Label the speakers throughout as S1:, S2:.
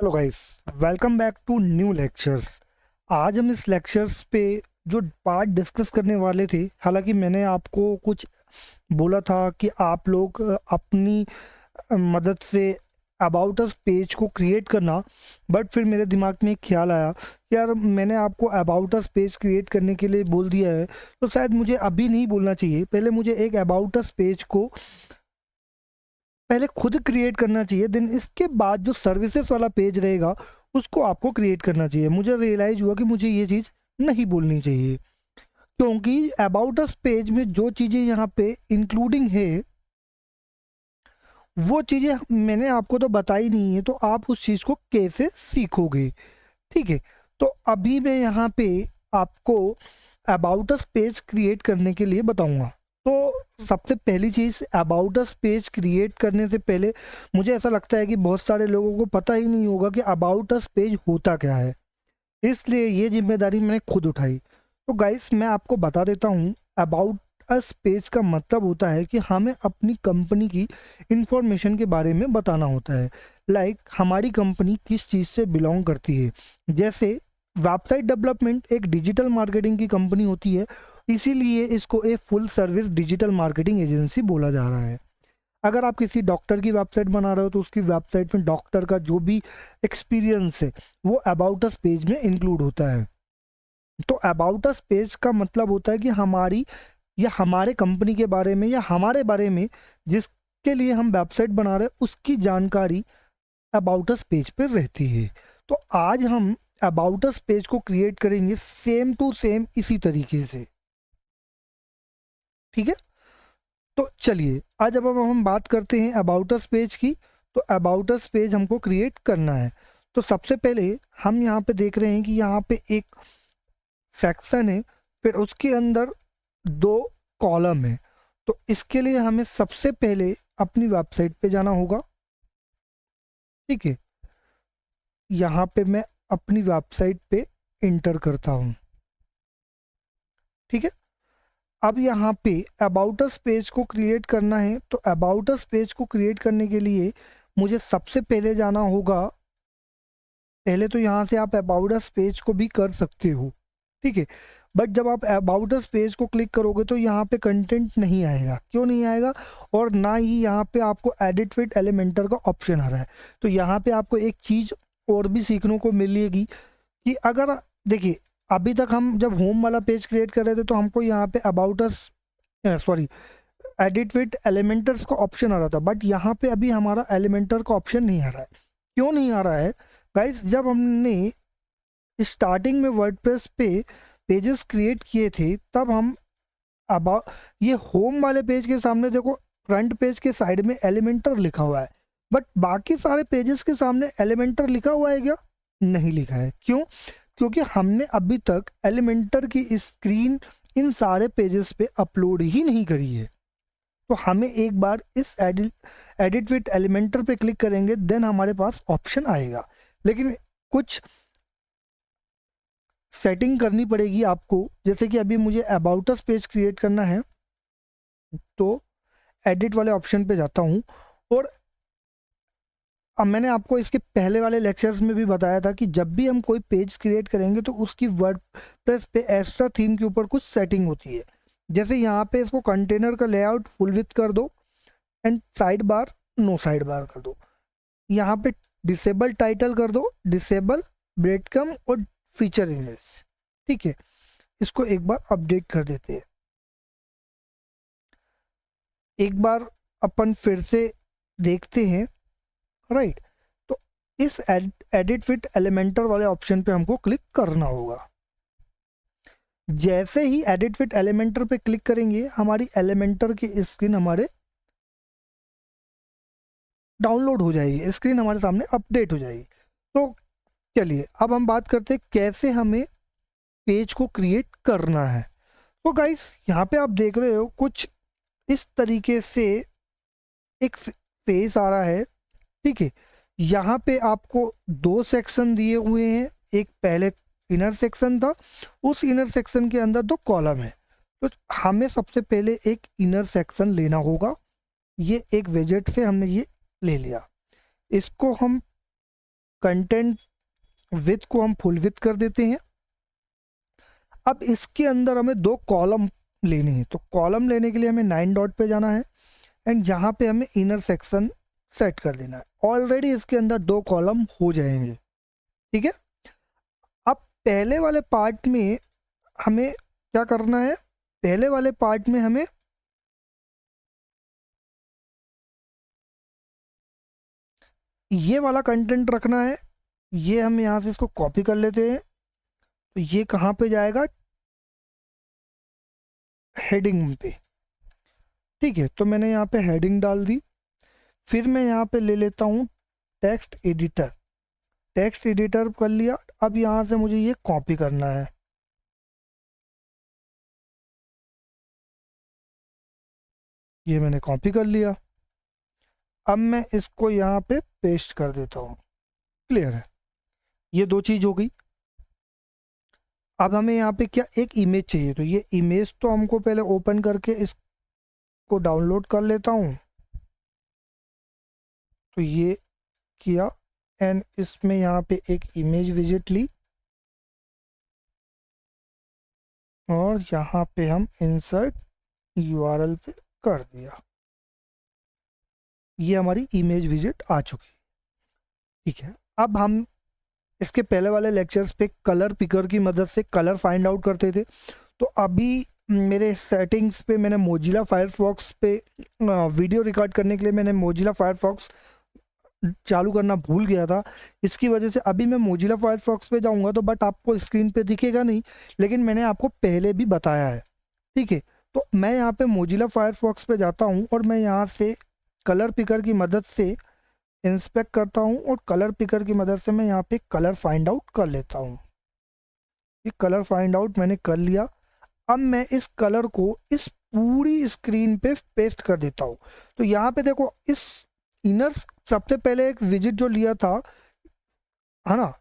S1: Hello guys, welcome back to new lectures. आज हम इस लेक्चर्स पे जो पार्ट डिस्कस करने वाले थे, हालांकि मैंने आपको कुछ बोला था कि आप लोग अपनी मदद से अबाउट अस पेज को क्रिएट करना। बट फिर मेरे दिमाग में एक ख्याल आया कि यार, मैंने आपको अबाउट अस पेज क्रिएट करने के लिए बोल दिया है, तो शायद मुझे अभी नहीं बोलना चाहिए। पहले मुझे एक अबाउट अस पेज को पहले खुद क्रिएट करना चाहिए, देन इसके बाद जो सर्विसेज वाला पेज रहेगा उसको आपको क्रिएट करना चाहिए। मुझे रियलाइज हुआ कि मुझे ये चीज़ नहीं बोलनी चाहिए, क्योंकि अबाउट अस पेज में जो चीज़ें यहाँ पे इंक्लूडिंग है वो चीज़ें मैंने आपको तो बताई नहीं है, तो आप उस चीज़ को कैसे सीखोगे। ठीक है, तो अभी मैं यहाँ पे आपको अबाउट अस पेज क्रिएट करने के लिए बताऊंगा। तो सबसे पहली चीज़, अबाउट अस पेज क्रिएट करने से पहले मुझे ऐसा लगता है कि बहुत सारे लोगों को पता ही नहीं होगा कि अबाउट अस पेज होता क्या है, इसलिए ये जिम्मेदारी मैंने खुद उठाई। तो गाइस, मैं आपको बता देता हूँ, अबाउट अस पेज का मतलब होता है कि हमें अपनी कंपनी की इंफॉर्मेशन के बारे में बताना होता है। लाइक हमारी कंपनी किस चीज़ से बिलोंग करती है। जैसे वेबसाइट डेवलपमेंट एक डिजिटल मार्केटिंग की कंपनी होती है, इसीलिए इसको एक full service digital marketing agency बोला जा रहा है। अगर आप किसी डॉक्टर की वेबसाइट बना रहे हो तो उसकी वेबसाइट में डॉक्टर का जो भी एक्सपीरियंस है वो अबाउट अस पेज में इंक्लूड होता है। तो अबाउट अस पेज का मतलब होता है कि हमारी या हमारे कंपनी के बारे में या हमारे बारे में जिसके लिए हम वेबसाइट बना रहे हैं उसकी जानकारी अबाउट अस पेज पर रहती है। तो आज हम अबाउट अस पेज को क्रिएट करेंगे सेम टू सेम इसी तरीके से। ठीक है, तो चलिए आज अब हम बात करते हैं अबाउट अस पेज की। तो अबाउट अस पेज हमको क्रिएट करना है। तो सबसे पहले हम यहाँ पे देख रहे हैं कि यहाँ पे एक सेक्शन है, फिर उसके अंदर दो कॉलम है। तो इसके लिए हमें सबसे पहले अपनी वेबसाइट पे जाना होगा। ठीक है, यहाँ पे मैं अपनी वेबसाइट पे इंटर करता हूँ। ठीक है, अब यहाँ पे अबाउट अस पेज को क्रिएट करना है। तो अबाउट अस पेज को क्रिएट करने के लिए मुझे सबसे पहले जाना होगा, पहले तो यहाँ से आप अबाउट अस पेज को भी कर सकते हो। ठीक है, बट जब आप अबाउट अस पेज को क्लिक करोगे तो यहाँ पे कंटेंट नहीं आएगा। क्यों नहीं आएगा? और ना ही यहाँ पे आपको एडिट विद एलिमेंटर का ऑप्शन आ रहा है। तो यहाँ पे आपको एक चीज़ और भी सीखने को मिलेगी कि अगर देखिए, अभी तक हम जब होम वाला पेज क्रिएट कर रहे थे तो हमको यहाँ पे about us sorry edit with Elementors का ऑप्शन आ रहा था, बट यहाँ पे अभी हमारा एलिमेंटर का ऑप्शन नहीं आ रहा है। क्यों नहीं आ रहा है गाइस? जब हमने स्टार्टिंग में वर्डप्रेस पे पेजेस क्रिएट किए थे तब हम अबाउट ये होम वाले पेज के सामने देखो, फ्रंट पेज के साइड में एलिमेंटर लिखा हुआ है, बट बाकी सारे पेजेस के सामने एलिमेंटर लिखा हुआ है क्या? नहीं लिखा है। क्यों? क्योंकि हमने अभी तक एलिमेंटर की स्क्रीन इन सारे पेजेस पे अपलोड ही नहीं करी है। तो हमें एक बार इस एडिट विद एलिमेंटर पे क्लिक करेंगे, देन हमारे पास ऑप्शन आएगा। लेकिन कुछ सेटिंग करनी पड़ेगी आपको। जैसे कि अभी मुझे अबाउट अस पेज क्रिएट करना है, तो एडिट वाले ऑप्शन पे जाता हूँ। और अब मैंने आपको इसके पहले वाले लेक्चर्स में भी बताया था कि जब भी हम कोई पेज क्रिएट करेंगे तो उसकी वर्डप्रेस पे एक्स्ट्रा थीम के ऊपर कुछ सेटिंग होती है। जैसे यहाँ पे इसको कंटेनर का लेआउट फुल विथ कर दो and side bar no side bar कर दो। यहाँ पे डिसेबल टाइटल कर दो, डिसेबल ब्रेड कम और फीचर इमेज। ठीक है, इसको एक बार अपडेट कर देते हैं। एक बार अपन फिर से देखते हैं। राइट, तो इस एडिट विद एलिमेंटर वाले ऑप्शन पे हमको क्लिक करना होगा। जैसे ही एडिट विद एलिमेंटर पे क्लिक करेंगे हमारी एलिमेंटर की स्क्रीन हमारे डाउनलोड हो जाएगी, स्क्रीन हमारे सामने अपडेट हो जाएगी। तो चलिए अब हम बात करते हैं कैसे हमें पेज को क्रिएट करना है। तो गाइस, यहाँ पे आप देख रहे हो कुछ इस तरीके से एक फेस आ रहा है। ठीक है, यहाँ पे आपको दो सेक्शन दिए हुए हैं। एक पहले इनर सेक्शन था, उस इनर सेक्शन के अंदर दो कॉलम है। तो हमें सबसे पहले एक इनर सेक्शन लेना होगा। ये एक विजेट से हमने ये ले लिया, इसको हम कंटेंट विथ को हम फुल विथ कर देते हैं। अब इसके अंदर हमें 2 कॉलम लेने हैं, तो कॉलम लेने के लिए हमें 9 डॉट पे जाना है एंड यहाँ पे हमें इनर सेक्शन सेट कर देना है। ऑलरेडी इसके अंदर 2 कॉलम हो जाएंगे, ठीक है। अब पहले वाले पार्ट में हमें क्या करना है, पहले वाले पार्ट में हमें ये वाला कंटेंट रखना है। ये हम यहाँ से इसको कॉपी कर लेते हैं, तो ये कहाँ पे जाएगा, हेडिंग पे, ठीक है। तो मैंने यहाँ पे हेडिंग डाल दी। फिर मैं यहाँ पे ले लेता हूँ टेक्स्ट एडिटर, टेक्स्ट एडिटर कर लिया। अब यहाँ से मुझे ये कॉपी करना है, ये मैंने कॉपी कर लिया। अब मैं इसको यहाँ पे पेस्ट कर देता हूँ। क्लियर है, ये 2 चीज़ हो गई। अब हमें यहाँ पे क्या, एक इमेज चाहिए, तो ये इमेज तो हमको पहले ओपन करके इसको डाउनलोड कर लेता हूँ। तो ये किया एंड इसमें यहाँ पे एक इमेज विजिट ली और यहाँ पे हम इंसर्ट यूआरएल पे कर दिया। ये हमारी इमेज विजिट आ चुकी, ठीक है। अब हम इसके पहले वाले लेक्चर्स पे कलर पिकर की मदद से कलर फाइंड आउट करते थे। तो अभी मेरे सेटिंग्स पे मैंने मोजिला फायरफॉक्स पे वीडियो रिकॉर्ड करने के लिए मैंने मोजिला फायरफॉक्स चालू करना भूल गया था। इसकी वजह से अभी मैं मोजिला फायरफॉक्स पे जाऊंगा तो बट आपको स्क्रीन पे दिखेगा नहीं, लेकिन मैंने आपको पहले भी बताया है, ठीक है। तो मैं यहाँ पे मोजिला फायरफॉक्स पे जाता हूँ और मैं यहाँ से कलर पिकर की मदद से इंस्पेक्ट करता हूँ और कलर पिकर की मदद से मैं यहाँ पे कलर फाइंड आउट कर लेता हूँ। ये कलर फाइंड आउट मैंने कर लिया। अब मैं इस कलर को इस पूरी स्क्रीन पे पेस्ट कर देता हूँ। तो यहाँ पे देखो, इस इनर सबसे पहले एक विजिट जो लिया था, है ना,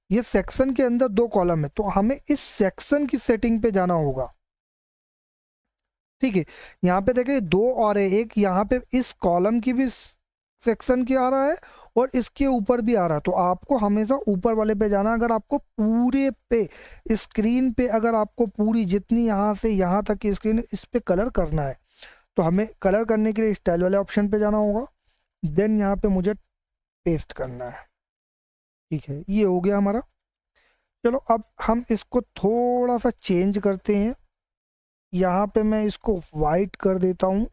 S1: ये सेक्शन के अंदर 2 कॉलम है, तो हमें इस सेक्शन की सेटिंग पे जाना होगा, ठीक है। यहाँ पे देखिए 2 और है, एक यहाँ पे इस कॉलम की भी सेक्शन की आ रहा है और इसके ऊपर भी आ रहा है। तो आपको हमेशा ऊपर वाले पे जाना। अगर आपको पूरे पे स्क्रीन पे, अगर आपको पूरी जितनी यहाँ से यहाँ तक की स्क्रीन इस पे कलर करना है, तो हमें कलर करने के लिए स्टाइल वाले ऑप्शन पे जाना होगा। देन यहाँ पे मुझे पेस्ट करना है, ठीक है। ये हो गया हमारा। चलो अब हम इसको थोड़ा सा चेंज करते हैं। यहाँ पे मैं इसको वाइट कर देता हूँ,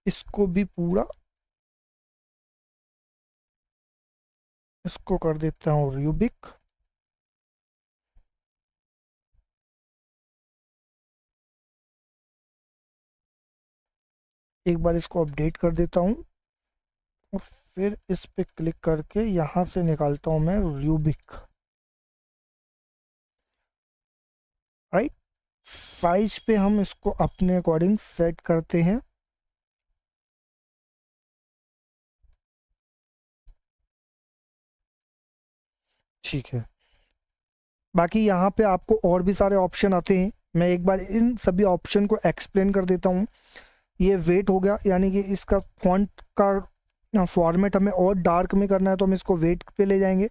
S1: इसको भी पूरा, इसको कर देता हूँ रूबिक। एक बार इसको अपडेट कर देता हूँ और फिर इस पे क्लिक करके यहाँ से निकालता हूँ मैं रूबिक, राइट। साइज पे हम इसको अपने अकॉर्डिंग सेट करते हैं। ठीक है, बाकी यहाँ पे आपको और भी सारे ऑप्शन आते हैं। मैं एक बार इन सभी ऑप्शन को एक्सप्लेन कर देता हूँ। ये वेट हो गया, यानी कि इसका फॉन्ट का फॉर्मेट हमें और डार्क में करना है तो हम इसको वेट पे ले जाएंगे।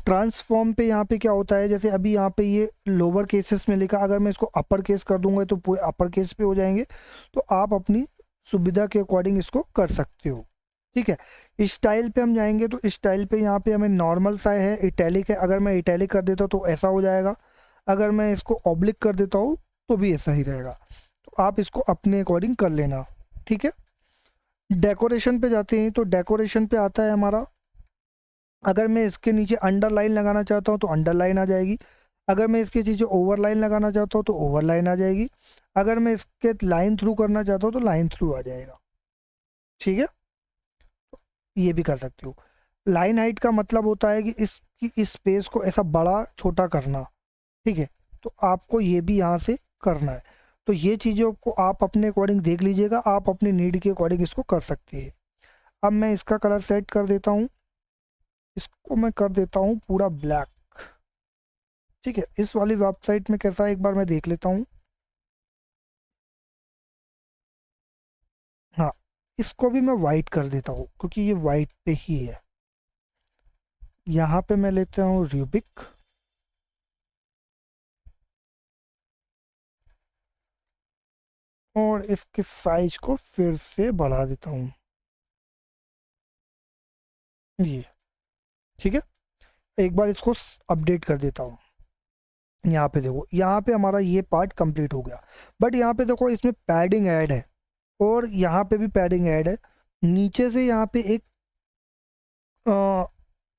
S1: ट्रांसफॉर्म पे यहाँ पे क्या होता है, जैसे अभी यहाँ पे ये लोअर केसेस में लिखा, अगर मैं इसको अपर केस कर दूंगा तो पूरे अपर केस पे हो जाएंगे। तो आप अपनी सुविधा के अकॉर्डिंग इसको कर सकते हो, ठीक है। स्टाइल पे हम जाएंगे तो स्टाइल पे यहाँ पे हमें नॉर्मल सा है, इटैलिक है। अगर मैं इटैलिक कर देता हूँ तो ऐसा हो जाएगा, अगर मैं इसको ऑब्लिक कर देता हूँ तो भी ऐसा ही रहेगा। तो आप इसको अपने अकॉर्डिंग कर लेना, ठीक है। डेकोरेशन पे जाते हैं तो डेकोरेशन पे आता है हमारा, अगर मैं इसके नीचे अंडरलाइन लगाना चाहता हूँ तो अंडरलाइन आ जाएगी। अगर मैं इसके नीचे ओवरलाइन लगाना चाहता हूँ तो ओवरलाइन आ जाएगी। अगर मैं इसके लाइन थ्रू करना चाहता हूँ तो लाइन थ्रू आ जाएगा, ठीक है। ये भी कर सकते हो। लाइन हाइट का मतलब होता है कि इसकी स्पेस को ऐसा बड़ा छोटा करना, ठीक है। तो आपको ये भी यहाँ से करना है। तो ये चीज़ों को आप अपने अकॉर्डिंग देख लीजिएगा, आप अपनी नीड के अकॉर्डिंग इसको कर सकते हैं। अब मैं इसका कलर सेट कर देता हूँ, इसको मैं कर देता हूँ पूरा ब्लैक, ठीक है। इस वाली वेबसाइट में कैसा है एक बार मैं देख लेता हूँ। हाँ, इसको भी मैं वाइट कर देता हूँ क्योंकि ये वाइट पे ही है। यहाँ पे मैं लेता हूँ रूबिक, और इसके साइज को फिर से बढ़ा देता हूँ, ये ठीक है। एक बार इसको अपडेट कर देता हूँ। यहाँ पे देखो, यहाँ पे हमारा ये पार्ट कंप्लीट हो गया। बट यहाँ पे देखो, इसमें पैडिंग ऐड है, और यहाँ पे भी पैडिंग ऐड है। नीचे से यहाँ पे एक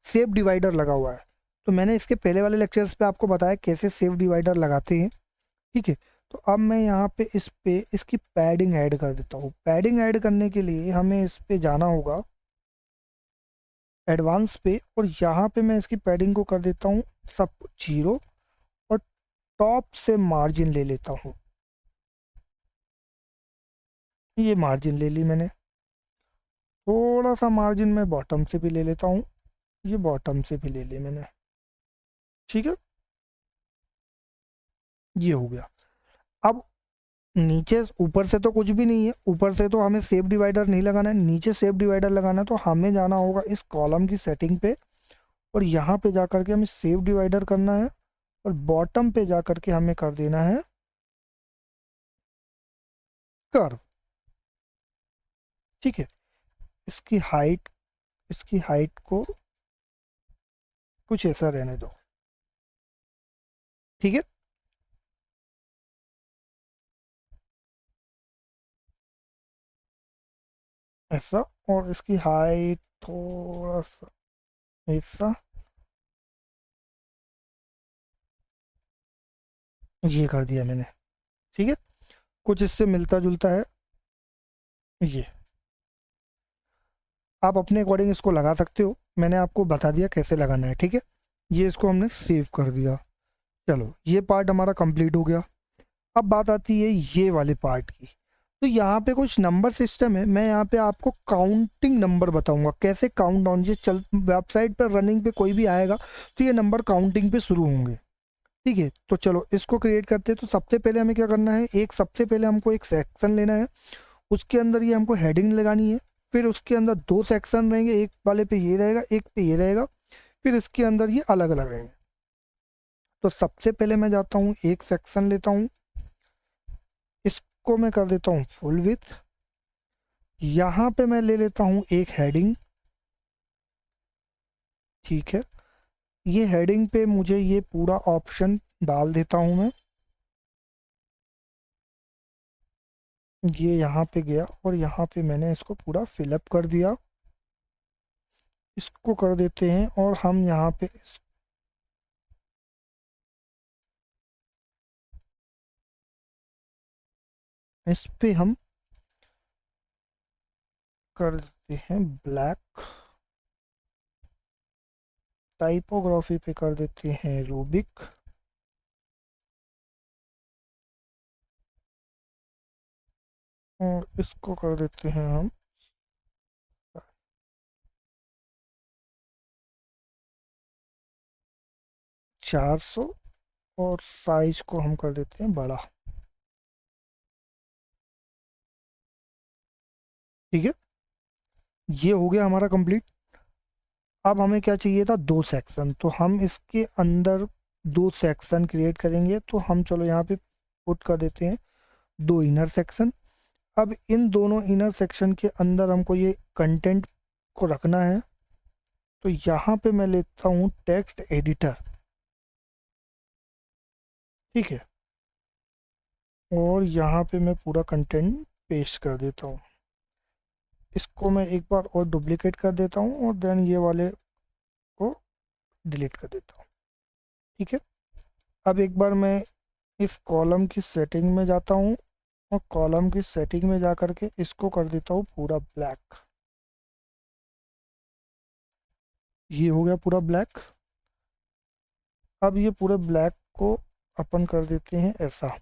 S1: सेफ डिवाइडर लगा हुआ है। तो मैंने इसके पहले वाले लेक्चर्स पे आपको बताया कैसे सेफ डिवाइडर लगाते हैं, ठीक है। तो अब मैं यहाँ पे इस पे इसकी पैडिंग ऐड कर देता हूँ। पैडिंग ऐड करने के लिए हमें इस पे जाना होगा एडवांस पे, और यहाँ पे मैं इसकी पैडिंग को कर देता हूँ सब 0, और टॉप से मार्जिन ले लेता हूँ। ये मार्जिन ले ली मैंने। थोड़ा सा मार्जिन मैं बॉटम से भी ले लेता हूँ, ये बॉटम से भी ले ली मैंने, ठीक है। ये हो गया। अब नीचे, ऊपर से तो कुछ भी नहीं है, ऊपर से तो हमें सेफ डिवाइडर नहीं लगाना है, नीचे सेफ डिवाइडर लगाना है। तो हमें जाना होगा इस कॉलम की सेटिंग पे, और यहाँ पे जा करके हमें सेफ डिवाइडर करना है, और बॉटम पे जा करके हमें कर देना है कर्व, ठीक है। इसकी हाइट, इसकी हाइट को कुछ ऐसा रहने दो, ठीक है। ऐसा, और इसकी हाइट थोड़ा सा ऐसा, ये कर दिया मैंने, ठीक है। कुछ इससे मिलता जुलता है ये। आप अपने अकॉर्डिंग इसको लगा सकते हो, मैंने आपको बता दिया कैसे लगाना है, ठीक है। ये इसको हमने सेव कर दिया। चलो, ये पार्ट हमारा कंप्लीट हो गया। अब बात आती है ये वाले पार्ट की। तो यहाँ पे कुछ नंबर सिस्टम है, मैं यहाँ पे आपको काउंटिंग नंबर बताऊंगा कैसे काउंट डाउन, ये चल वेबसाइट पर रनिंग पे कोई भी आएगा तो ये नंबर काउंटिंग पे शुरू होंगे, ठीक है। तो चलो इसको क्रिएट करते हैं। तो सबसे पहले हमें क्या करना है, सबसे पहले हमको एक सेक्शन लेना है, उसके अंदर ये हमको हेडिंग लगानी है। फिर उसके अंदर 2 सेक्शन रहेंगे, एक वाले पे ये रहेगा, एक पे ये रहेगा। फिर इसके अंदर ये अलग अलग रहेंगे। तो सबसे पहले मैं जाता हूँ, एक सेक्शन लेता हूँ, इसको मैं कर देता हूँ फुल विथ। यहाँ पे मैं ले लेता हूँ एक हेडिंग, ठीक है। ये हेडिंग पे मुझे ये पूरा ऑप्शन डाल देता हूँ मैं। ये यहाँ पे गया, और यहाँ पे मैंने इसको पूरा फिलअप कर दिया। इसको कर देते हैं, और हम यहाँ पे इस पे हम कर देते हैं ब्लैक। टाइपोग्राफी पे कर देते हैं रूबिक। और इसको कर देते हैं हम 400, और साइज को हम कर देते हैं बड़ा, ठीक है। ये हो गया हमारा कंप्लीट। अब हमें क्या चाहिए था, 2 सेक्शन। तो हम इसके अंदर 2 सेक्शन क्रिएट करेंगे। तो हम चलो यहाँ पे पुट कर देते हैं 2 इनर सेक्शन। अब इन दोनों इनर सेक्शन के अंदर हमको ये कंटेंट को रखना है। तो यहाँ पे मैं लेता हूँ टेक्स्ट एडिटर, ठीक है। और यहाँ पे मैं पूरा कंटेंट पेस्ट कर देता हूँ। इसको मैं एक बार और डुप्लीकेट कर देता हूँ, और देन ये वाले को डिलीट कर देता हूँ, ठीक है। अब एक बार मैं इस कॉलम की सेटिंग में जाता हूँ, और कॉलम की सेटिंग में जा कर के इसको कर देता हूँ पूरा ब्लैक। ये हो गया पूरा ब्लैक। अब ये पूरे ब्लैक को अपन कर देते हैं ऐसा।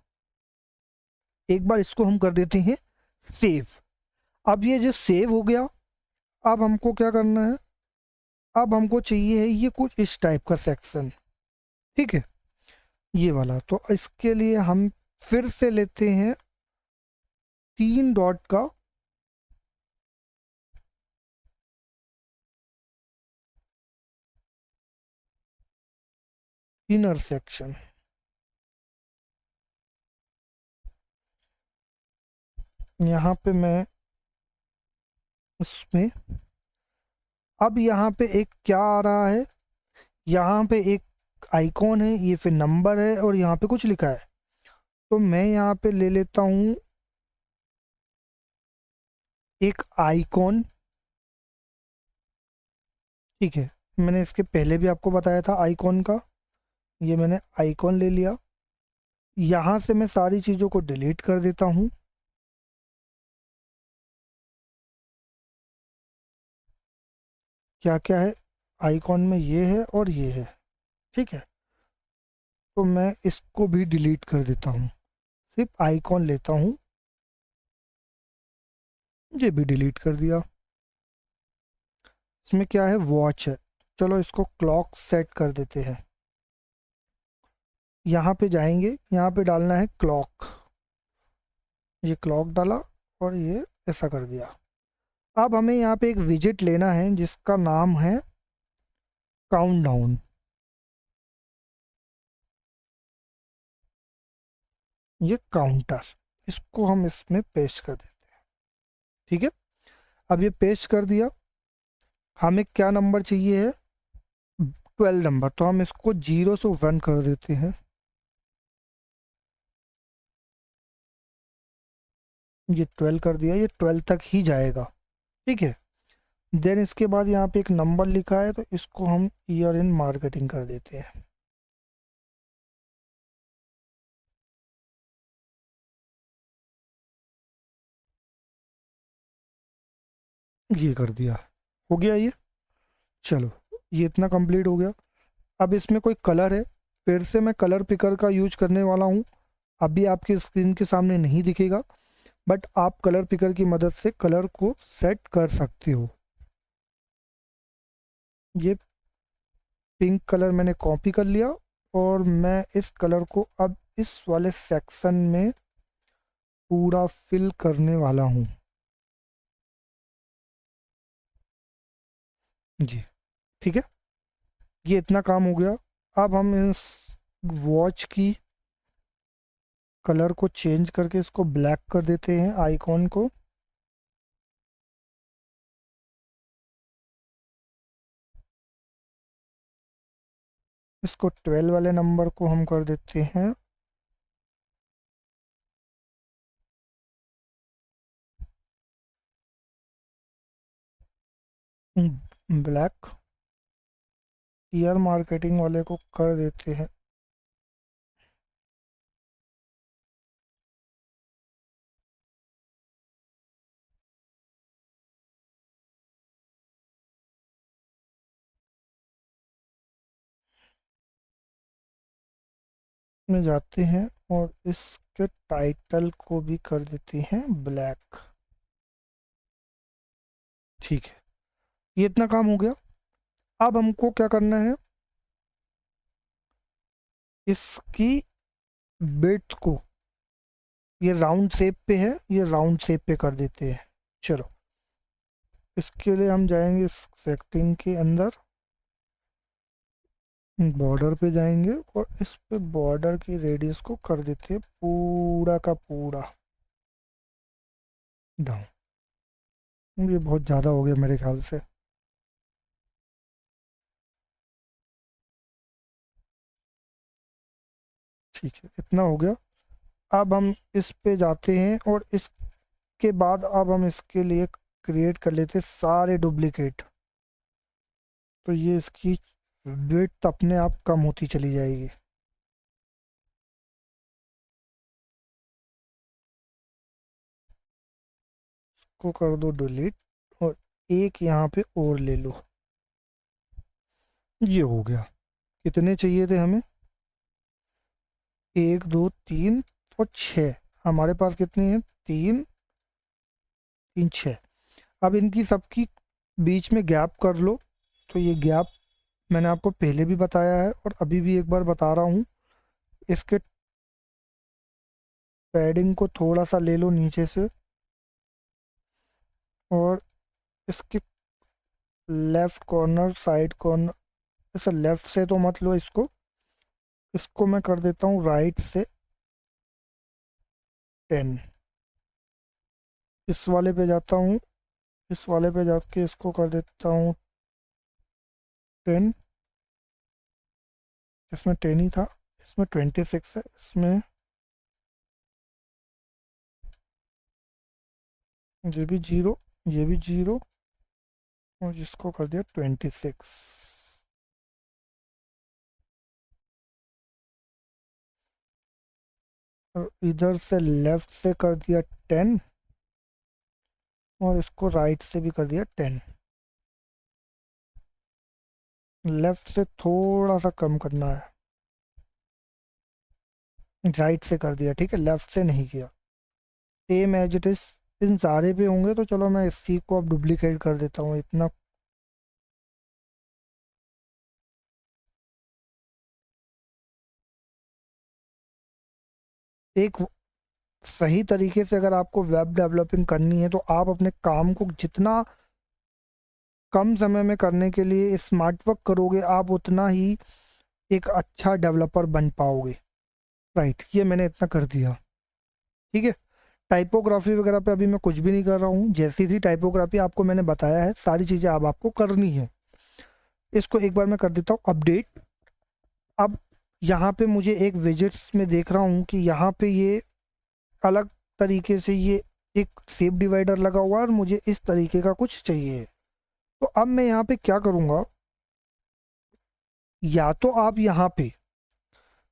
S1: एक बार इसको हम कर देते हैं सेव। अब ये जो सेव हो गया, अब हमको क्या करना है, अब हमको चाहिए है ये कुछ इस टाइप का सेक्शन, ठीक है। ये वाला, तो इसके लिए हम फिर से लेते हैं 3 डॉट का इनर सेक्शन, यहाँ पे मैं इसमें, अब यहाँ पे एक क्या आ रहा है, यहाँ पे एक आइकॉन है, ये फिर नंबर है और यहाँ पे कुछ लिखा है। तो मैं यहाँ पे ले लेता हूँ एक आइकॉन। ठीक है, मैंने इसके पहले भी आपको बताया था आइकॉन का, ये मैंने आइकॉन ले लिया। यहाँ से मैं सारी चीज़ों को डिलीट कर देता हूँ। क्या क्या है आइकॉन में, ये है और ये है। ठीक है, तो मैं इसको भी डिलीट कर देता हूँ, सिर्फ आइकॉन लेता हूँ, ये भी डिलीट कर दिया। इसमें क्या है, वॉच है, चलो इसको क्लॉक सेट कर देते हैं। यहाँ पे जाएंगे, यहाँ पे डालना है क्लॉक, ये क्लॉक डाला और ये ऐसा कर दिया। अब हमें यहाँ पे एक विजिट लेना है जिसका नाम है काउंटडाउन। ये काउंटर, इसको हम इसमें पेस्ट कर देते हैं। ठीक है, अब ये पेस्ट कर दिया। हमें क्या नंबर चाहिए है, 12 नंबर, तो हम इसको 0 से 1 कर देते हैं। ये 12 कर दिया, ये 12 तक ही जाएगा। ठीक है, देन इसके बाद यहाँ पे एक नंबर लिखा है, तो इसको हम ईयर इन मार्केटिंग कर देते हैं। ये कर दिया, हो गया ये। चलो, ये इतना कंप्लीट हो गया। अब इसमें कोई कलर है, फिर से मैं कलर पिकर का यूज करने वाला हूँ। अभी आपकी स्क्रीन के सामने नहीं दिखेगा, बट आप कलर पिकर की मदद से कलर को सेट कर सकते हो। ये पिंक कलर मैंने कॉपी कर लिया और मैं इस कलर को अब इस वाले सेक्शन में पूरा फिल करने वाला हूँ। जी, ठीक है, ये इतना काम हो गया। अब हम इस वॉच की कलर को चेंज करके इसको ब्लैक कर देते हैं, आइकॉन को। इसको 12 वाले नंबर को हम कर देते हैं ब्लैक। ईयर मार्केटिंग वाले को कर देते हैं में जाते हैं और इसके टाइटल को भी कर देते हैं ब्लैक। ठीक है, ये इतना काम हो गया। अब हमको क्या करना है, इसकी बिट को, ये राउंड शेप पे है, ये राउंड शेप पे कर देते हैं। चलो, इसके लिए हम जाएंगे सेटिंग के अंदर, बॉर्डर पे जाएंगे और इस पे बॉर्डर की रेडियस को कर देते हैं पूरा का पूरा डाउन। ये बहुत ज़्यादा हो गया मेरे ख्याल से। ठीक है, इतना हो गया। अब हम इस पे जाते हैं और इसके बाद अब हम इसके लिए क्रिएट कर लेते हैं सारे डुप्लीकेट। तो ये इसकी विड्थ अपने आप कम होती चली जाएगी। इसको कर दो डिलीट और एक यहाँ पे और ले लो। ये हो गया। कितने चाहिए थे हमें, 1 2 3 और 6। हमारे पास कितनी है, 3 3 6। अब इनकी सबकी बीच में गैप कर लो। तो ये गैप मैंने आपको पहले भी बताया है और अभी भी एक बार बता रहा हूँ। इसके पैडिंग को थोड़ा सा ले लो नीचे से और इसके लेफ्ट कॉर्नर, साइड कॉर्नर, ऐसा लेफ्ट से तो मत लो इसको, इसको मैं कर देता हूँ राइट से 10। इस वाले पे जाता हूँ, इस वाले पे जाके इसको कर देता हूँ 10। इसमें 10 ही था, इसमें 26 है, इसमें ये भी जीरो, ये भी जीरो, और इसको कर दिया 26। और इधर से लेफ्ट से कर दिया 10, और इसको राइट से भी कर दिया 10। लेफ्ट से थोड़ा सा कम करना है, राइट से कर दिया, ठीक है, लेफ्ट से नहीं किया। Same as it is in सारे पे होंगे, तो चलो मैं इसी को अब डुप्लीकेट कर देता हूँ इतना। एक सही तरीके से अगर आपको वेब डेवलपिंग करनी है तो आप अपने काम को जितना कम समय में करने के लिए स्मार्ट वर्क करोगे, आप उतना ही एक अच्छा डेवलपर बन पाओगे। राइट, ये मैंने इतना कर दिया, ठीक है। टाइपोग्राफी वगैरह पे अभी मैं कुछ भी नहीं कर रहा हूँ, जैसी थी टाइपोग्राफी आपको मैंने बताया है, सारी चीज़ें अब आपको करनी है। इसको एक बार मैं कर देता हूँ अपडेट। अब यहाँ पे मुझे एक विजिट्स में देख रहा हूँ कि यहाँ पे ये अलग तरीके से ये एक शेप डिवाइडर लगा हुआ है, और मुझे इस तरीके का कुछ चाहिए। तो अब मैं यहाँ पे क्या करूँगा, या तो आप यहाँ पे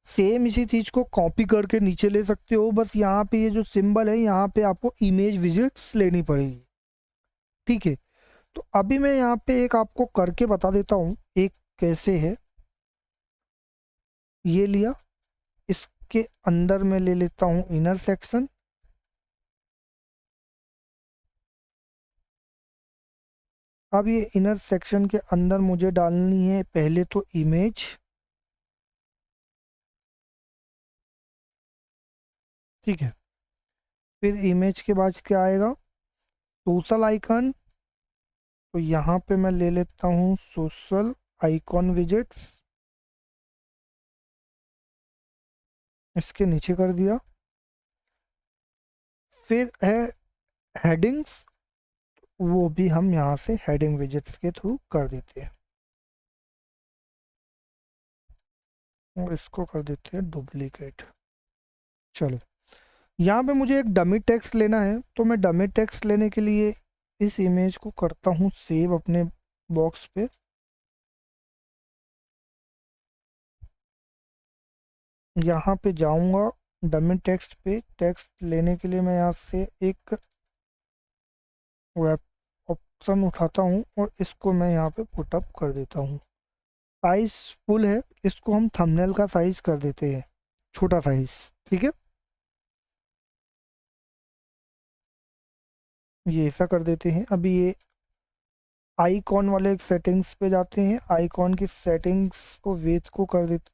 S1: सेम इसी चीज़ को कॉपी करके नीचे ले सकते हो, बस यहाँ पे ये जो सिंबल है यहाँ पे आपको इमेज विजिट्स लेनी पड़ेगी, ठीक है। तो अभी मैं यहाँ पे एक आपको करके बता देता हूँ एक कैसे है। ये लिया, इसके अंदर मैं ले लेता हूँ इनर सेक्शन। अब ये इनर सेक्शन के अंदर मुझे डालनी है पहले तो इमेज, ठीक है। फिर इमेज के बाद क्या आएगा, सोशल आइकन। तो यहाँ पे मैं ले लेता हूँ सोशल आइकॉन विजेट्स, इसके नीचे कर दिया। फिर है हेडिंग्स, वो भी हम यहाँ से हेडिंग विजेट्स के थ्रू कर देते हैं, और इसको कर देते हैं डुप्लीकेट। चलो, यहाँ पे मुझे एक डमी टेक्स्ट लेना है, तो मैं डमी टेक्स्ट लेने के लिए इस इमेज को करता हूँ सेव अपने बॉक्स पे। यहाँ पे जाऊँगा डमी टेक्स्ट पे, टेक्स्ट लेने के लिए मैं यहाँ से एक वेब ऑप्शन उठाता हूँ, और इसको मैं यहाँ पे पुटअप कर देता हूँ। साइज फुल है, इसको हम थंबनेल का साइज कर देते हैं छोटा साइज, ठीक है। ये ऐसा कर देते हैं। अभी ये आइकॉन वाले सेटिंग्स पे जाते हैं, आइकॉन की सेटिंग्स को विड्थ को कर देते,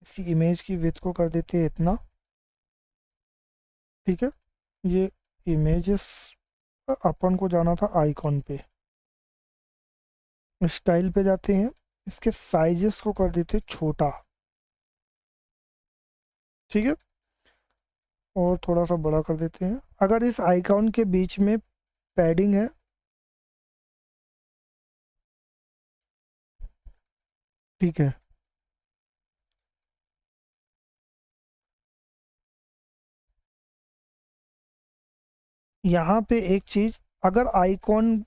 S1: इसकी इमेज की विड्थ को कर देते हैं इतना, ठीक है। ये इमेजेस, अपन को जाना था आइकॉन पे, स्टाइल पे जाते हैं, इसके साइजेस को कर देते हैं छोटा, ठीक है। और थोड़ा सा बड़ा कर देते हैं। अगर इस आइकॉन के बीच में पैडिंग है, ठीक है। यहाँ पे एक चीज़, अगर आइकॉन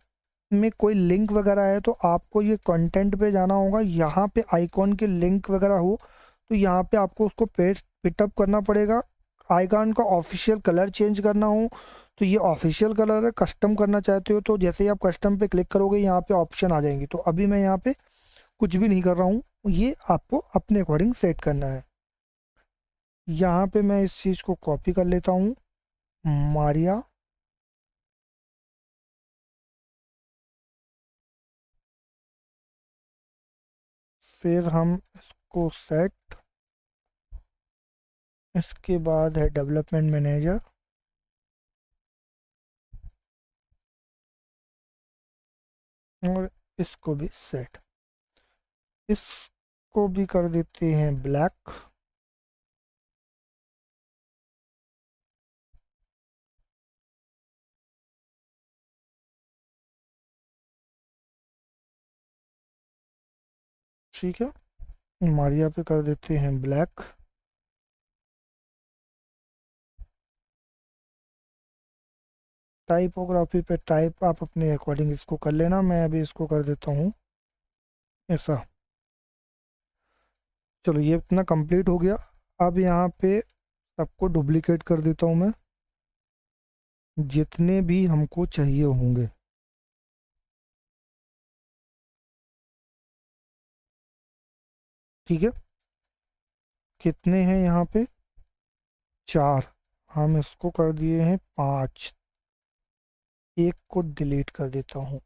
S1: में कोई लिंक वगैरह है तो आपको ये कंटेंट पे जाना होगा, यहाँ पे आइकॉन के लिंक वगैरह हो तो यहाँ पे आपको उसको पेस्ट पिटअप करना पड़ेगा। आइकॉन का ऑफिशियल कलर चेंज करना हो तो ये ऑफिशियल कलर है, कस्टम करना चाहते हो तो जैसे ही आप कस्टम पे क्लिक करोगे यहाँ पे ऑप्शन आ जाएंगी। तो अभी मैं यहाँ पे कुछ भी नहीं कर रहा हूँ, ये आपको अपने अकॉर्डिंग सेट करना है। यहाँ पे मैं इस चीज़ को कॉपी कर लेता हूँ, मारिया। फिर हम इसको सेट, इसके बाद है डेवलपमेंट मैनेजर, और इसको भी सेट। इसको इसको भी कर देते हैं ब्लैक। ठीक है, मारिया पे कर देते हैं ब्लैक। टाइपोग्राफी पे टाइप आप अपने अकॉर्डिंग इसको कर लेना, मैं अभी इसको कर देता हूँ ऐसा। चलो ये इतना कंप्लीट हो गया। अब यहाँ पे सबको डुप्लीकेट कर देता हूँ मैं, जितने भी हमको चाहिए होंगे। ठीक है, कितने हैं यहाँ पे? 4। हम इसको कर दिए हैं 5। एक को डिलीट कर देता हूँ।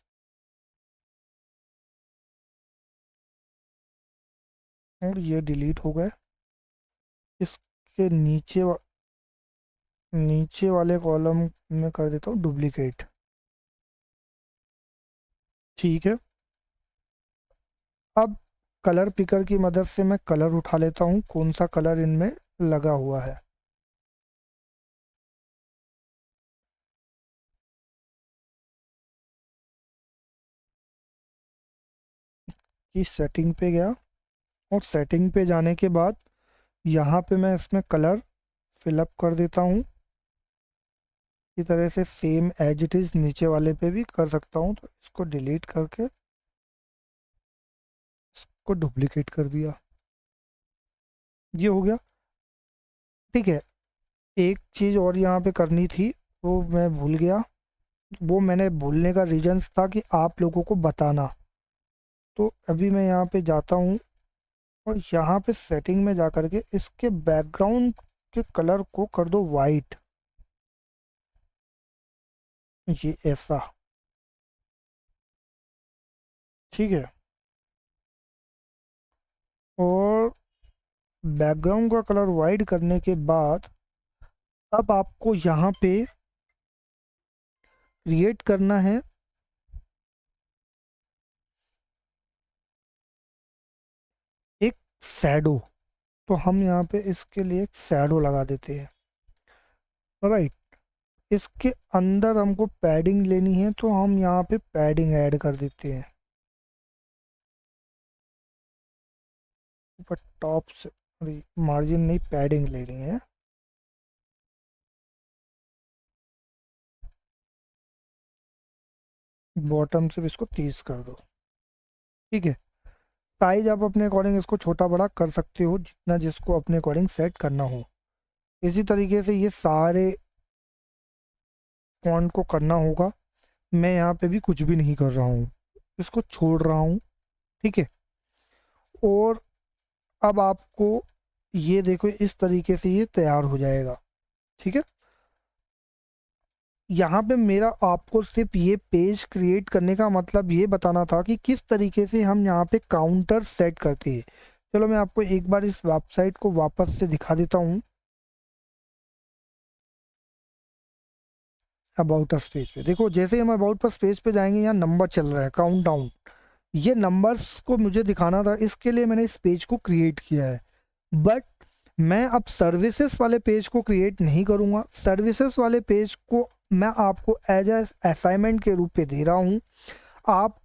S1: और ये डिलीट हो गए। इसके नीचे वाले कॉलम में कर देता हूँ डुप्लीकेट। ठीक है, अब कलर पिकर की मदद से मैं कलर उठा लेता हूँ, कौन सा कलर इनमें लगा हुआ है। कि सेटिंग पे गया, और सेटिंग पे जाने के बाद यहाँ पे मैं इसमें कलर फिलअप कर देता हूँ। इसी तरह से सेम एज इट इज़ नीचे वाले पे भी कर सकता हूँ, तो इसको डिलीट करके इसको डुप्लीकेट कर दिया। ये हो गया। ठीक है, एक चीज़ और यहाँ पे करनी थी, वो मैं भूल गया। वो मैंने भूलने का रीजन था कि आप लोगों को बताना। तो अभी मैं यहाँ पे जाता हूँ, और यहाँ पे सेटिंग में जा करके इसके बैकग्राउंड के कलर को कर दो वाइट। ये ऐसा। ठीक है, और बैकग्राउंड का कलर वाइट करने के बाद अब आपको यहाँ पे क्रिएट करना है एक शैडो। तो हम यहाँ पे इसके लिए एक शैडो लगा देते हैं। राइट, इसके अंदर हमको पैडिंग लेनी है, तो हम यहाँ पे पैडिंग ऐड कर देते हैं ऊपर टॉप से। मार्जिन नहीं, पैडिंग लेनी है। बॉटम से भी इसको 30 कर दो। ठीक है, साइज आप अपने अकॉर्डिंग इसको छोटा बड़ा कर सकते हो, जितना जिसको अपने अकॉर्डिंग सेट करना हो। इसी तरीके से ये सारे फॉन्ट को करना होगा। मैं यहाँ पे भी कुछ भी नहीं कर रहा हूँ, इसको छोड़ रहा हूँ। ठीक है, और अब आपको ये देखो इस तरीके से ये तैयार हो जाएगा। ठीक है, यहाँ पे मेरा आपको सिर्फ ये पेज क्रिएट करने का मतलब ये बताना था कि किस तरीके से हम यहाँ पे काउंटर सेट करते हैं। चलो मैं आपको एक बार इस वेबसाइट को वापस से दिखा देता हूँ। अबाउट अस पेज पे देखो, जैसे ही हम अबाउट अस पेज पे जाएंगे, यहाँ नंबर चल रहा है काउंट डाउन। ये नंबर्स को मुझे दिखाना था, इसके लिए मैंने इस पेज को क्रिएट किया है। बट मैं अब सर्विसेज वाले पेज को क्रिएट नहीं करूँगा। सर्विसेज वाले पेज को मैं आपको एज ए असाइनमेंट के रूप पे दे रहा हूँ। आप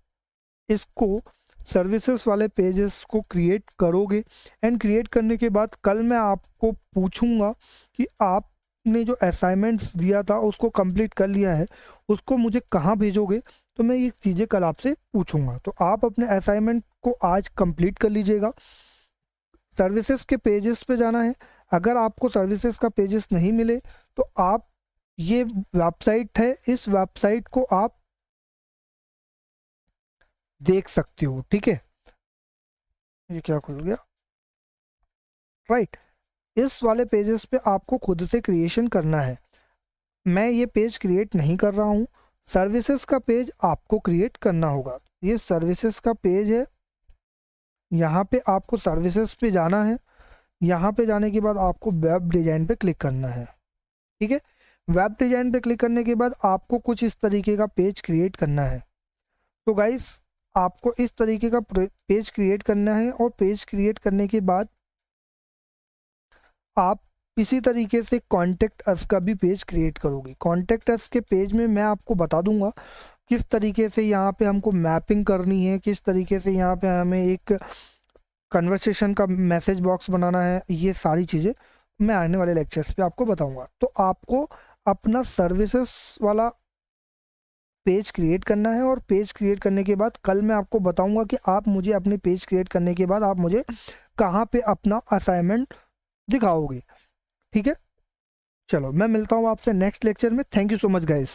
S1: इसको सर्विसेज वाले पेजेस को क्रिएट करोगे, एंड क्रिएट करने के बाद कल मैं आपको पूछूंगा कि आपने जो असाइनमेंट्स दिया था उसको कंप्लीट कर लिया है, उसको मुझे कहाँ भेजोगे। तो मैं ये चीज़ें कल आपसे पूछूंगा, तो आप अपने असाइनमेंट को आज कंप्लीट कर लीजिएगा। सर्विसेज के पेजेस पे जाना है। अगर आपको सर्विसेज का पेजेस नहीं मिले, तो आप ये वेबसाइट है, इस वेबसाइट को आप देख सकते हो। ठीक है, ये क्या खुल गया? राइट, इस वाले पेजेस पे आपको खुद से क्रिएशन करना है। मैं ये पेज क्रिएट नहीं कर रहा हूँ, सर्विसेज का पेज आपको क्रिएट करना होगा। ये सर्विसेज का पेज है, यहाँ पे आपको सर्विसेज पे जाना है। यहाँ पे जाने के बाद आपको वेब डिज़ाइन पे क्लिक करना है। ठीक है, वेब डिज़ाइन पे क्लिक करने के बाद आपको कुछ इस तरीके का पेज क्रिएट करना है। तो गाइस, आपको इस तरीके का पेज क्रिएट करना है और पेज क्रिएट करने के बाद आप इसी तरीके से कॉन्टेक्ट अस का भी पेज क्रिएट करोगे। कॉन्टेक्ट अस के पेज में मैं आपको बता दूंगा किस तरीके से यहाँ पे हमको मैपिंग करनी है, किस तरीके से यहाँ पे हमें एक कन्वर्सेशन का मैसेज बॉक्स बनाना है। ये सारी चीज़ें मैं आने वाले लेक्चर्स पे आपको बताऊंगा। तो आपको अपना सर्विसेज वाला पेज क्रिएट करना है और पेज क्रिएट करने के बाद कल मैं आपको बताऊंगा कि आप मुझे अपने पेज क्रिएट करने के बाद आप मुझे कहाँ पे अपना असाइनमेंट दिखाओगे। ठीक है, चलो मैं मिलता हूँ आपसे नेक्स्ट लेक्चर में। Thank you so much guys.